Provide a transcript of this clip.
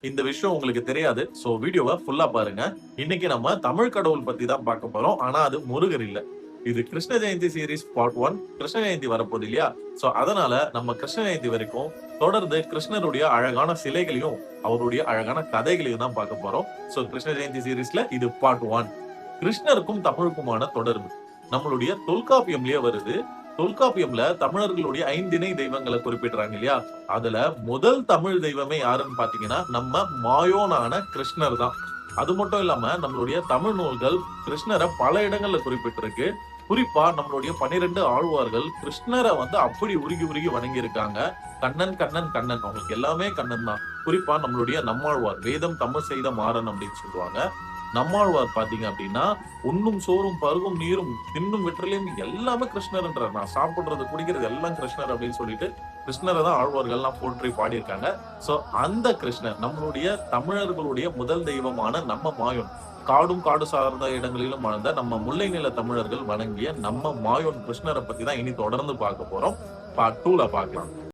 இந்த விஷயம் உங்களுக்கு தெரியாது. சோ வீடியோவ ஃபுல்லா பாருங்க. இன்னைக்கு நம்ம தமிழ் கடவுள் பத்தி தான் பார்க்க போறோம். ஆனா அது முருகர் இல்ல. இது கிருஷ்ண ஜெயந்தி சீரிஸ் பார்ட் 1. கிருஷ்ண ஜெயந்தி வரப்போகுது இல்லையா? சோ அதனால நம்ம கிருஷ்ண ஜெயந்தி வரைக்கும் தொடர்ந்து கிருஷ்ணருடைய அழகான சிலைகளையும், அவருடைய அழகான கதைகளையும் தான் பார்க்க போறோம். சோ கிருஷ்ண ஜெயந்தி சீரிஸ்ல இது பார்ட் 1. கிருஷ்ணருக்கும் தமிழுக்குமான தொடர்பு. நம்மளுடைய தொல்காப்பியம்லயே வருது. தொல்காப்பியம்ல தமிழர்களுடைய ஐந்திணை தெய்வங்கள குறிப்பிடுறாங்க இல்லையா? அதுல முதல் தமிழ் தெய்வமே யாருன்னு பாத்தீங்கன்னா, நம்ம மாயோனான கிருஷ்ணர் தான். அது மட்டும் இல்லாம நம்மளுடைய தமிழ் நூல்கள் கிருஷ்ணர பல இடங்கள்ல குறிப்பிட்டிருக்கு. குறிப்பா நம்மளுடைய 12 ஆழ்வார்கள் கிருஷ்ணர அப்படி உருகி உருகி வணங்கியிருக்காங்க. கண்ணன், கண்ணன், கண்ணன். அவங்களுக்கு எல்லாமே கண்ணன் தான். குறிப்பா நம்மளுடைய நம்மாழ்வார், வேதம் தமிழ் செய்த மாறன் அப்படின்னு சொல்லுவாங்க. நம்மாழ்வார் பாத்தீங்க அப்படின்னா, உண்ணும் சோறும், பருகும் நீரும், தின்னும் வெற்றிலையும் எல்லாமே கிருஷ்ணர்ன்றார். நான் சாப்பிடுறது, குடிக்கிறது எல்லாம் கிருஷ்ணர் அப்படின்னு சொல்லிட்டு, கிருஷ்ணரை தான் ஆழ்வார்கள்லாம் போற்றி பாடியிருக்காங்க. சோ அந்த கிருஷ்ணர் நம்மளுடைய தமிழர்களுடைய முதல் தெய்வமான நம்ம மாயோன். காடும் காடு சார்ந்த இடங்களிலும் வாழ்ந்த நம்ம முல்லை நில தமிழர்கள் வணங்கிய நம்ம மாயோன் கிருஷ்ணரை பத்தி தான் இனி தொடர்ந்து பார்க்க போறோம். பார்ட் 2ல பார்க்கலாம்.